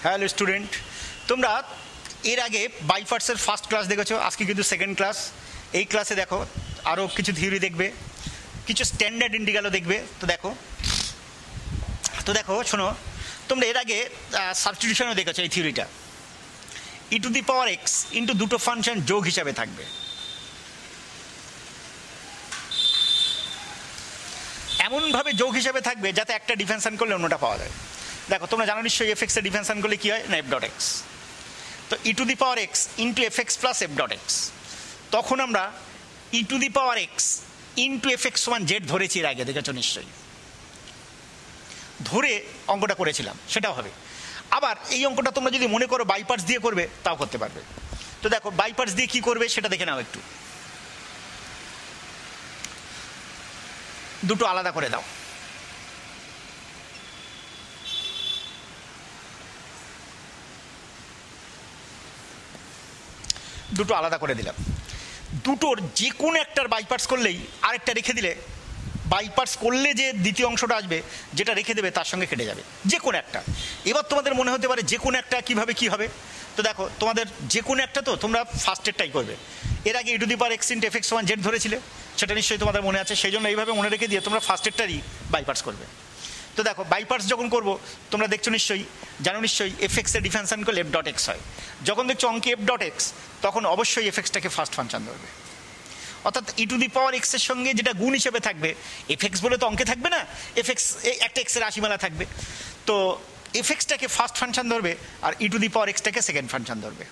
Hello student, তোমরা এর আগে বাই পার্টসের ফার্স্ট ক্লাস দেখেছো, আজকে কিন্তু সেকেন্ড ক্লাস। এই ক্লাসে দেখো আরও কিছু থিওরি দেখবে, কিছু স্ট্যান্ডার্ড ইন্টিগ্রালও দেখবে। তো দেখো শোনো, তোমরা এর আগে সাবস্টিটিউশনও দেখেছো এই থিওরিটা। E to the power x into দুটো ফাংশন যোগ হিসাবে থাকবে। এমনভাবে যোগ হিসাবে থাকবে যাতে একটা ডিফারেন্সিয়েশন করলে অন্যটা পাওয়া যায়। দেখো তোমরা জানো নিশ্চয়ই এফ এক্সের ডিফারেন্সিয়েশন করলে কী হয় না, এফ ডট এক্স। তো e to the power x into f x plus f dot x, তখন আমরা e to the power x into f x সমান জেড ধরেছি এর আগে, দেখেছো নিশ্চয়ই, ধরে অঙ্কটা করেছিলাম, সেটাও হবে। আবার এই অঙ্কটা তোমরা যদি মনে করো বাই পার্টস দিয়ে করবে, তাও করতে পারবে। তো দেখো বাই পার্টস দিয়ে কী করবে সেটা দেখে নাও একটু। দুটো আলাদা করে দাও। দুটো আলাদা করে দিলাম। দুটোর যে কোনো একটার বাইপার্টস করলেই আরেকটা রেখে দিলে, বাইপার্টস করলে যে দ্বিতীয় অংশটা আসবে যেটা রেখে দেবে তার সঙ্গে কেটে যাবে, যে কোনো একটা। এবার তোমাদের মনে হতে পারে যে কোনো একটা কীভাবে কী হবে। তো দেখো তোমাদের যে কোনো একটা, তো তোমরা ফার্স্টেরটাই করবে। এর আগে e to the power x into f x সমান জেড ধরেছিলে, সেটা নিশ্চয়ই তোমাদের মনে আছে, সেই জন্য এইভাবে মনে রেখে দিয়ে তোমরা ফার্স্টেরটারই বাইপার্টস করবে। তো দেখো বাইপার্টস যখন করবো তোমরা দেখছো নিশ্চয়ই, জানো নিশ্চয়ই এফ এক্সের ডিফারেন্সিয়েশন করলে এফ ডট এক্স হয়। যখন দেখছো অঙ্কে এফ ডট এক্স, তখন অবশ্যই এফ এক্সটাকে ফার্স্ট ফাংশন ধরবে। অর্থাৎ ই টু দি পাওয়ার এক্সের সঙ্গে যেটা গুণ হিসেবে থাকবে, এফ এক্স বলে তো অঙ্কে থাকবে না, এফ এক্স একটা এক্সের রাশিমালা থাকবে। তো এফ এক্সটাকে ফার্স্ট ফাংশন ধরবে আর ই টু দি পাওয়ার এক্সটাকে সেকেন্ড ফাংশন ধরবে।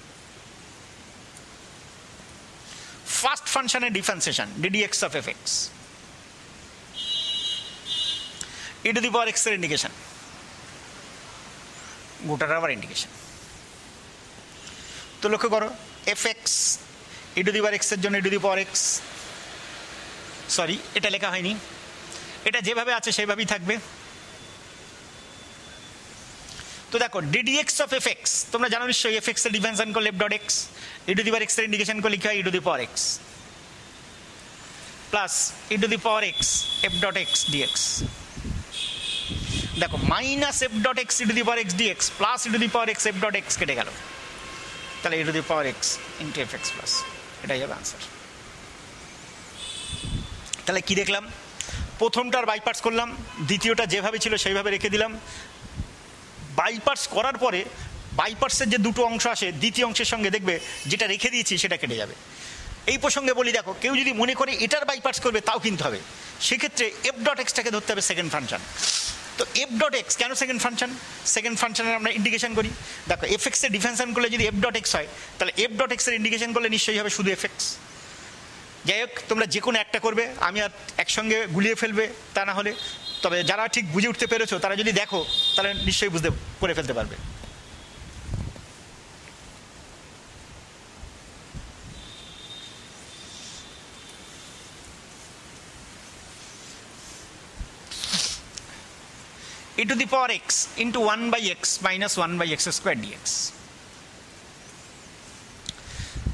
ফার্স্ট ফাংশনের differentiation d d x of f x, e to the power এক্সের ইন্ডিকেশন, গোটার আবার ইন্ডিকেশন। তো লক্ষ্য করো, f x e to the power এক্সের জন্য e to the power x, sorry এটা লেখা হয়নি, এটা যেভাবে আছে সেভাবেই থাকবে। তো দেখো d d x of f x, তোমরা জানো নিশ্চয়ই এফ এক্সের ডিফারেন্সিয়েশন করলে f dot x, e to the power এক্সের ইন্ডিকেশন করলে কি হয়, e to the power x plus e to the power x f dot x d x. দেখো minus f dot x e to the power x d x plus e to the power x f dot x কেটে গেল, তাহলে e to the power x into f x plus, এটাই হবে answer. তাহলে কি দেখলাম, প্রথমটার বাইপার্টস করলাম, দ্বিতীয়টা যেভাবে ছিল সেইভাবে রেখে দিলাম। বাইপার্টস করার পরে বাইপার্টসের যে দুটো অংশ আসে, দ্বিতীয় অংশের সঙ্গে দেখবে যেটা রেখে দিয়েছি সেটা কেটে যাবে। এই প্রসঙ্গে বলি, দেখো কেউ যদি মনে করে এটার বাইপার্টস করবে তাও কিন্তু হবে, সেক্ষেত্রে এফ ডট এক্সটাকে ধরতে হবে সেকেন্ড ফাংশন। তো এফ ডট এক্স কেন সেকেন্ড ফাংশন, সেকেন্ড ফাংশনের আমরা ইন্ডিকেশন করি। দেখো এফ এক্সের ডিফারেন্সিয়েশন করলে যদি এফ ডট এক্স হয়, তাহলে এফ ডট এক্সের ইন্ডিকেশন করলে নিশ্চয়ই হবে শুধু এফ এক্স। যাই হোক, তোমরা যে কোনো একটা করবে, আমি আর একসঙ্গে গুলিয়ে ফেলবে তা না হলে। তবে যারা ঠিক বুঝে উঠতে পেরেছো তারা যদি দেখো তাহলে নিশ্চয়ই বুঝতে করে ফেলতে পারবে। E to the power x into 1/x minus 1/x square d x.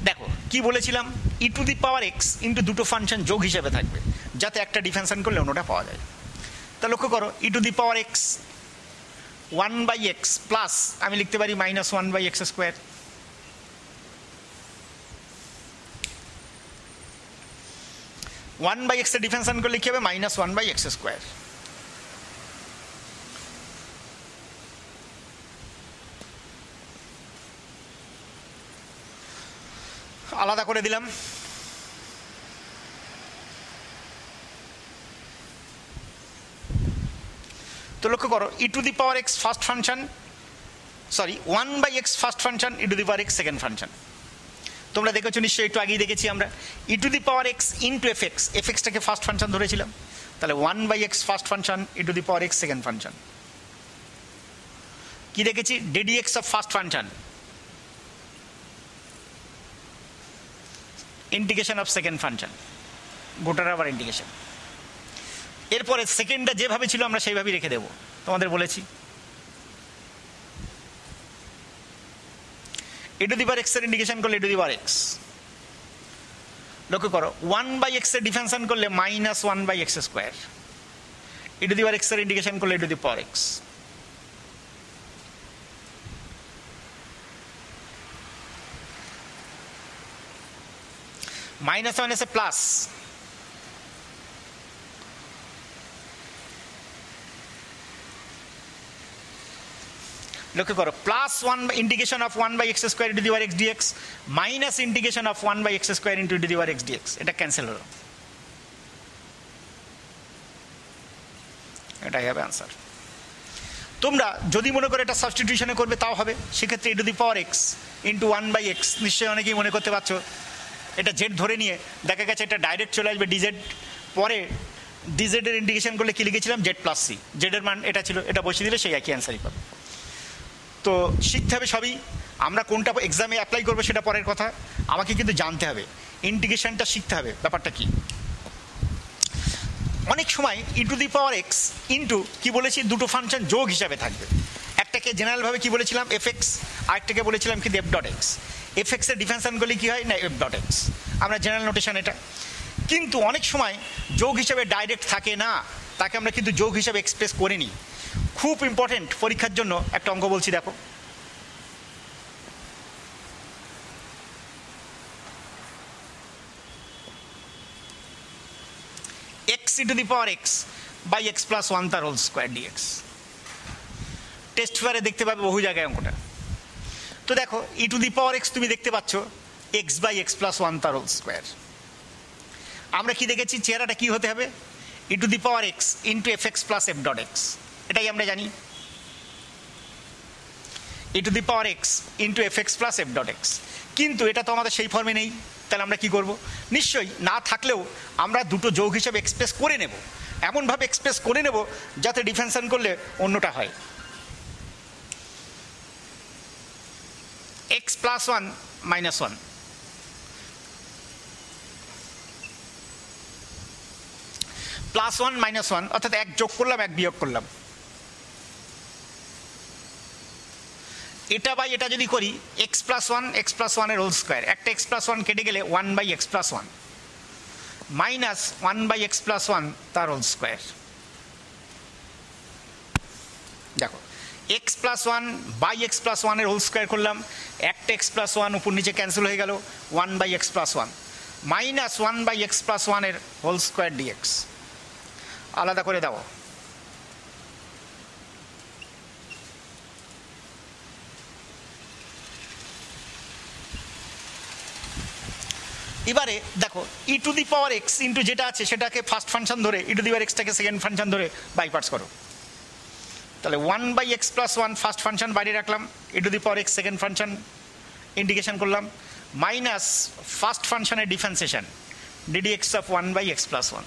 দেখো কি বলেছিলাম, e to the power x into দুটো ফাংশন যোগ হিসেবে থাকবে যাতে একটা ডিফারেন্সিয়েশন করলে অন্যটা পাওয়া যায়। তা লক্ষ্য করো, e to the power x 1/x plus আমি লিখতে পারি minus 1/x square, one by এক্সের ডিফারেন্সিয়েশন করলে কি হবে, মাইনাস 1/x স্কোয়ার। আলাদা করে দিলাম। তো লক্ষ্য করো, e to the power x first function, sorry 1/x first function, e to the power x second function. তোমরা দেখেছো নিশ্চয়ই, একটু আগেই দেখেছি আমরা, e to the power x into f x, f এক্সটাকে ফার্স্ট ফাংশন ধরেছিলাম, তাহলে 1/x first function, e to the power x second function. কি দেখেছি, d d x of first function, integration of second function, গোটার আবার ইন্টিগ্রেশন। এরপরে সেকেন্ডটা যেভাবে ছিল আমরা সেইভাবেই রেখে দেবো, তোমাদের বলেছি। ই টু দি পাওয়ার এক্স এর ইন্টিগ্রেশন করলে e to the power x, লক্ষ্য করো 1/x এর ডিফারেন্সিয়েশন করলে minus 1/x square, e to the power x এর ইন্টিগ্রেশন করলে e to the power x. Minus মাইনাসে প্লাস, লক্ষ্য করো, plus 1 integration of 1 by x square into the power x dx minus integration of 1 by x square into the power x dx, এটা cancel হলো, এটাই হবে answer. তোমরা যদি মনে করো এটা সাবস্টিটিউশনে করবে তাও হবে, সেক্ষেত্রে e to the power x into 1 by x, নিশ্চয়ই অনেকেই মনে করতে পারছো এটা জেড ধরে নিয়ে দেখা গেছে এটা ডাইরেক্ট চলে আসবে ডিজেড, পরে ডিজেডের ইন্টিগ্রেশন করলে কি লিখেছিলাম জেড প্লাস সি, জেডের মান এটা ছিল, এটা বসিয়ে দিলে সেই একই অ্যান্সারই পাবে। তো শিখতে হবে সবই, আমরা কোনটা এক্সামে অ্যাপ্লাই করবো সেটা পরের কথা, আমাকে কিন্তু জানতে হবে, ইন্টিগ্রেশনটা শিখতে হবে ব্যাপারটা কি। অনেক সময় e to the power x into কি বলেছি দুটো ফাংশন যোগ হিসাবে থাকবে, একটাকে জেনারেলভাবে কি বলেছিলাম এফ এক্স, আরেকটাকে বলেছিলাম কি এফ ডট এক্স। এফ এক্সের ডিফারেন্সিয়েশন করলে কী হয় না এফ ডট এক্স, আমরা জেনারেল নোটেশন এটা। কিন্তু অনেক সময় যোগ হিসাবে ডাইরেক্ট থাকে না, তাকে আমরা কিন্তু যোগ হিসাবে এক্সপ্রেস করে নিই। খুব ইম্পর্টেন্ট পরীক্ষার জন্য একটা অঙ্ক বলছি দেখো, x into the power x by x plus 1 তার হোল স্কোয়ার ডিএক্স। টেস্ট পেপারে দেখতে পাবে বহু জায়গায় অঙ্কটা। তো দেখো e to the power x তুমি দেখতে পাচ্ছ এক্স বাই এক্স প্লাস 1 তার হোল স্কোয়ার। আমরা কি দেখেছি চেহারাটা কি হতে হবে, e to the power x into f x plus f dot x, এটাই আমরা জানি, e to the power x into f x plus f dot x. কিন্তু এটা তো আমাদের সেই ফর্মে নেই, তাহলে আমরা কি করব, নিশ্চয়ই না থাকলেও আমরা দুটো যোগ হিসাবে এক্সপ্রেস করে নেব, এমনভাবে এক্সপ্রেস করে নেব যাতে ডিফারেন্সিয়েশন করলে অন্যটা হয়। X plus 1 minus 1, plus 1 minus 1 অর্থাৎ এক যোগ করলাম এক বিয়োগ করলাম, এটা বাই এটা যদি করি এক্স প্লাস 1 এর হোল স্কোয়ার, একটা এক্স প্লাস 1 কেটে গেলে 1 by x plus 1 minus 1 by x plus 1 তার হোল স্কোয়ার। দেখো x plus 1 by x plus 1 এর হোল স্কোয়ার করলাম, একটা এক্স প্লাস 1 উপর নিচে ক্যান্সেল হয়ে গেল, 1 by x plus 1 minus 1 by x plus 1 এর হোল স্কোয়ার ডিএক্স। আলাদা করে দাও, এবারে দেখো e to the power x into যেটা আছে সেটাকে ফার্স্ট ফাংশন ধরে ই টু দি পাওয়ার এক্সটাকে সেকেন্ড ফাংশন ধরে বাই পার্টস করো, তাহলে 1 by x plus 1 first function বাইরে রাখলাম, e to the power x second function integration করলাম, মাইনাস ফার্স্ট ফাংশনের differentiation d d x of 1 by x plus 1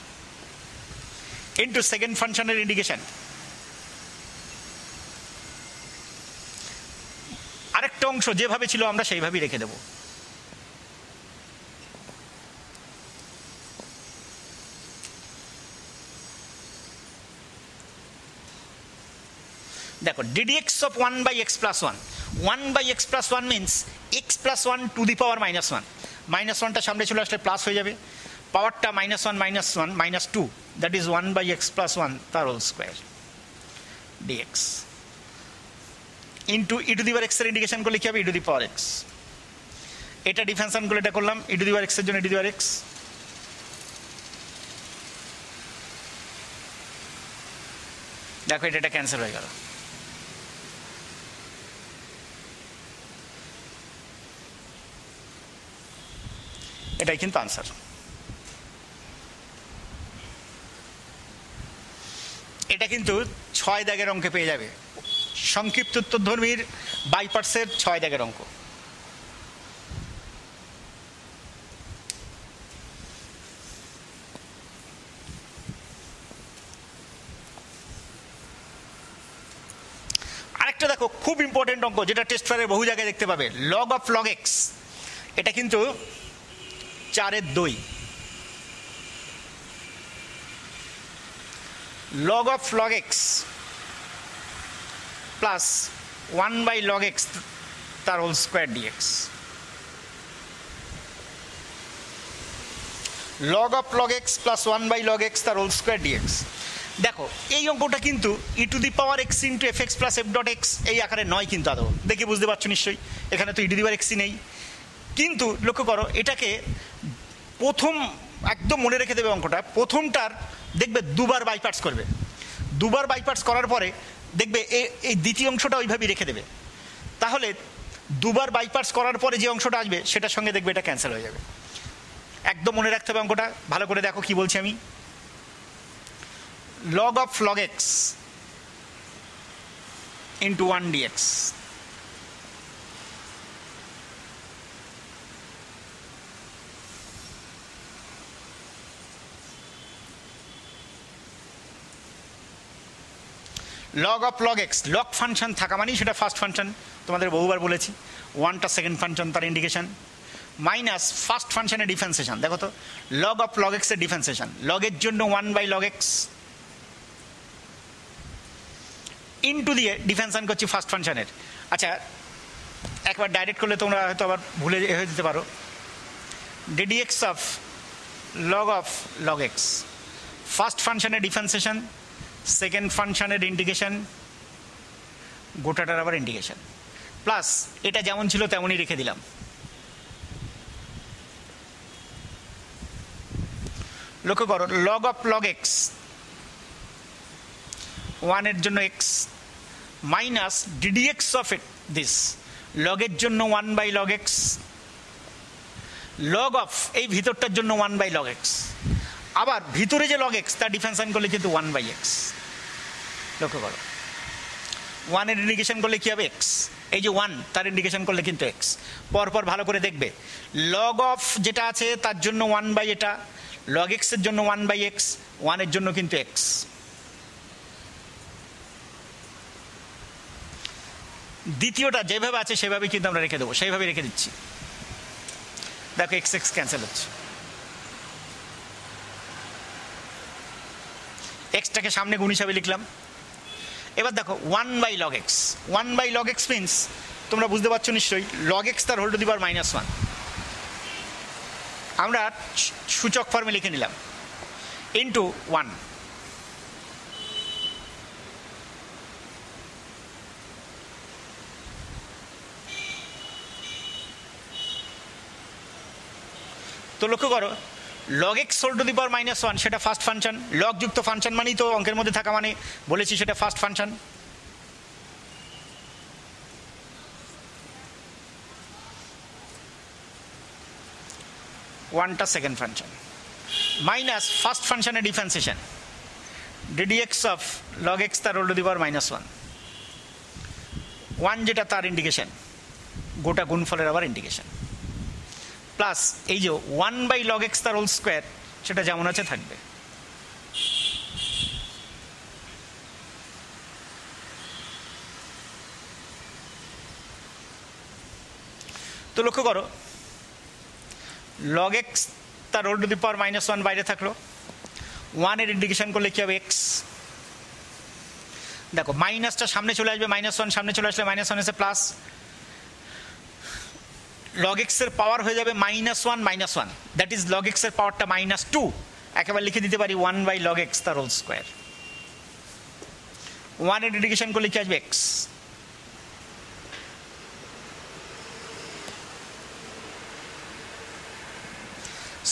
into second ফাংশনের integration. আরেকটা অংশ যেভাবে ছিল আমরা সেইভাবেই রেখে দেবো। দেখো ddx of 1 by x plus 1, 1 by x plus 1 means x plus 1 to the power minus 1, minus 1টা সামনে চলে আসলে প্লাস হয়ে যাবে, পাওয়ারটা minus 1 minus 2, that is 1 by x plus 1 তার whole square dx into e to the power x এর integration করলে কি হবে e to the power x, এটা ডিফারেন্সিয়েশন করলে এটা করলাম ই টু দি পাওয়ার এক্স এর জন্য e to the power x, দেখো এটা ক্যান্সেল হয়ে গেল। এটাই কিন্তু আনসার। এটা কিন্তু 6 দাগের অঙ্কে পেয়ে যাবে, সংক্ষিপ্ত উত্তরধর্মীর বাই পার্টসের 6 দাগের অঙ্ক। আরেকটা দেখো খুব ইম্পর্টেন্ট অঙ্ক, যেটা টেস্ট পেপারে বহু জায়গায় দেখতে পাবে, লগ অফ লগ এক্স। এটা কিন্তু 4 2, log of log x plus 1 by log x তার whole square dx, log of log x plus 1 by log x তার হোল স্কোয়ার dx। দেখো এই অঙ্কটা কিন্তু e to the power x into f x plus f dot x এই আকারে নয় কিন্তু আদৌ, দেখে বুঝতে পারছো নিশ্চয়ই, এখানে তো ই টু দি পাওয়ার এক্সই নেই। কিন্তু লক্ষ্য করো এটাকে প্রথম একদম মনে রেখে দেবে অঙ্কটা, প্রথমটার দেখবে দুবার বাইপার্টস করবে, দুবার বাইপার্টস করার পরে দেখবে এই দ্বিতীয় অংশটা ওইভাবেই রেখে দেবে। তাহলে দুবার বাইপার্টস করার পরে যে অংশটা আসবে সেটার সঙ্গে দেখবে এটা ক্যান্সেল হয়ে যাবে। একদম মনে রাখতে হবে অঙ্কটা, ভালো করে দেখো কি বলছি আমি। log of log x into 1 dx, log of log x, log function থাকা মানেই সেটা ফার্স্ট ফাংশন, তোমাদের বহুবার বলেছি। ওয়ানটা সেকেন্ড ফাংশন, তার ইন্ডিকেশন। মাইনাস ফার্স্ট ফাংশনের ডিফারেন্সিয়েশন, দেখো তো log of log x এর ডিফারেন্সিয়েশন, লগের জন্য 1/log x ইনটু দিয়ে ডিফারেন্সিয়েশন করছি ফার্স্ট ফাংশনের। আচ্ছা একবার ডাইরেক্ট করলে তোমরা হয়তো আবার ভুলে হয়ে যেতে পারো। ddx of log x, first ফাংশনের ডিফারেন্সিয়েশন, সেকেন্ড ফাংশনের ইন্টিগ্রেশন, গোটাটার আবার ইন্টিগ্রেশন, প্লাস এটা যেমন ছিল তেমনই রেখে দিলাম। লক্ষ্য করো log of log x 1 এর জন্য x minus ddx of it this, লগের জন্য 1/log x, log of এই ভিতরটার জন্য 1/log x, আবার ভিতরে যে log x তার ডিফারেন্সিয়েশন করলে কিন্তু 1/x। লক্ষ্য করো 1 এর ইন্ডিকেশন করলে কি হবে x, এই যে 1 তার ইন্ডিকেশন করলে কিন্তু x। পরপর ভালো করে দেখবে log of যেটা আছে তার জন্য 1/ এটা, log x এর জন্য 1/x, 1 এর জন্য কিন্তু x। দ্বিতীয়টা যেভাবে আছে সেভাবে কিন্তু আমরা রেখে দেবো, সেইভাবে রেখে দিচ্ছি। দেখো x x ক্যান্সেল হচ্ছে, এক্সটাকে সামনে গুণ হিসাবে লিখলাম। এবার দেখো 1/log x, 1/log x means তোমরা বুঝতে পারছো নিশ্চয়ই log x তার হোল টু দি পাওয়ার -1, আমরা সূচক ফর্মে লিখে নিলাম ইন্টু 1। তো লক্ষ্য করো log x whole to the power -1 সেটা ফার্স্ট ফাংশন, লগ যুক্ত ফাংশন মানেই তো অঙ্কের মধ্যে থাকা মানে বলেছি সেটা ফার্স্ট ফাংশন। ওয়ানটা সেকেন্ড ফাংশন মাইনাস ফার্স্ট ফাংশনের differentiation ddx of log x তার হোল টু দি পাওয়ার -1, 1 যেটা তার ইন্ডিকেশন, গোটা গুণফলের আবার ইন্ডিকেশন, প্লাস এই যে 1/log x তার হোল স্কোয়ার সেটা যেমন আছে থাকবে। তো লক্ষ্য করো log x তার হোল টু দি পাওয়ার -1 বাইরে থাকলো, 1 এর ইন্ডিকেশন করলে কি হবে x। দেখো মাইনাসটা সামনে চলে আসবে, -1 সামনে চলে আসলে -1 এসে প্লাস, log x এর পাওয়ার হয়ে যাবে -1 দ্যাট ইজ log x এর পাওয়ারটা -2, একেবারে লিখে দিতে পারি 1/log x তার হোল স্কোয়ার। 1 এর ইন্ডিকেশন করলে কি আসবে x,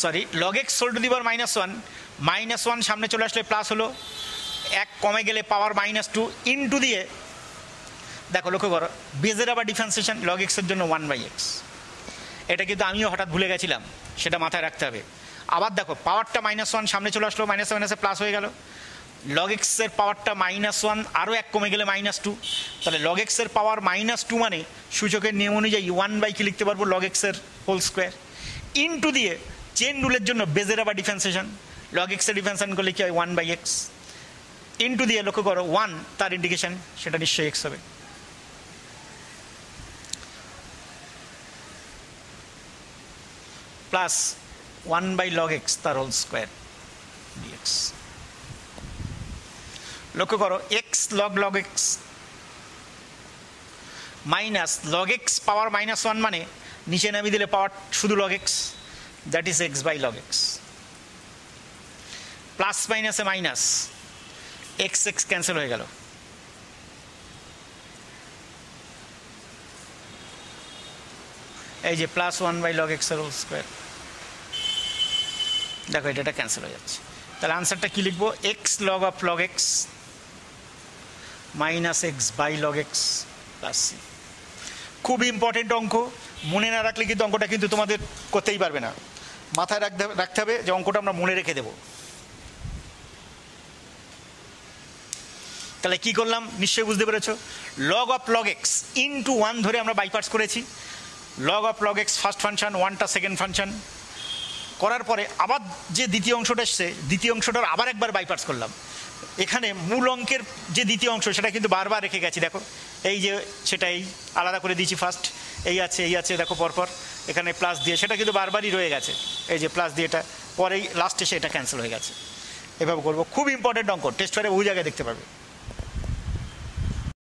sorry log x whole to the power -1 সামনে চলে আসলে প্লাস হলো, 1 কমে গেলে পাওয়ার -2 ইনটু দিয়ে দেখো লক্ষ্য করো বেজের আবার ডিফারেন্সিয়েশন log x এর জন্য 1/x। এটা কিন্তু আমিও হঠাৎ ভুলে গেছিলাম, সেটা মাথায় রাখতে হবে। আবার দেখো পাওয়ারটা -1 সামনে চলে আসলো, -1 প্লাস হয়ে গেল, log x এর পাওয়ারটা -1 আরও 1 কমে গেলে -2, তাহলে log x এর পাওয়ার -2 মানে সূচকের নিয়ম অনুযায়ী 1/, কি লিখতে পারবো log x এর হোল স্কোয়ার ইনটু দিয়ে চেন রুলের জন্য বেজের আবার ডিফারেন্সিয়েশন, log x এর ডিফারেন্সিয়েশন করলে কি হয় 1/x ইনটু দিয়ে লক্ষ্য করো 1 তার ইন্ডিকেশন সেটা নিশ্চয়ই x হবে। প্লাস 1/log x তার হোল স্কোয়ার dx। লক্ষ্য করো x log x minus log x পাওয়ার -1 মানে নিচে নামিয়ে দিলে পাওয়ার শুধু log x, that is x/log x। Plus মাইনাসে মাইনাস, x ক্যান্সেল হয়ে গেল, এই যে প্লাস 1/log x এর হোল স্কোয়ার। দেখো এটা ক্যান্সেল হয়ে যাচ্ছে। তাহলে আনসারটা কী লিখবো? X log of log x minus x by log x plus c. খুব ইম্পর্টেন্ট অঙ্ক, মনে না রাখলে কিন্তু অঙ্কটা কিন্তু তোমাদের করতেই পারবে না। মাথায় রাখতে হবে যে অঙ্কটা আমরা মনে রেখে দেবো। তাহলে কী করলাম নিশ্চয়ই বুঝতে পেরেছো। Log of log x into 1 ধরে আমরা বাই পার্টস করেছি। Log of log x first function, 1টা সেকেন্ড ফাংশন করার পরে আবার যে দ্বিতীয় অংশটা এসছে, দ্বিতীয় অংশটার আবার একবার বাই পার্টস করলাম। এখানে মূল অঙ্কের যে দ্বিতীয় অংশ সেটা কিন্তু বারবার রেখে গেছি। দেখো এই যে সেটাই আলাদা করে দিয়েছি ফার্স্ট, এই আছে দেখো পরপর এখানে প্লাস দিয়ে, সেটা কিন্তু বারবারই রয়ে গেছে। এই যে প্লাস দিয়ে এটা পরেই লাস্টে এসে এটা ক্যান্সেল হয়ে গেছে। এভাবে করবো। খুব ইম্পর্টেন্ট অঙ্ক, টেস্ট পেপারে বহু জায়গায় দেখতে পাবে।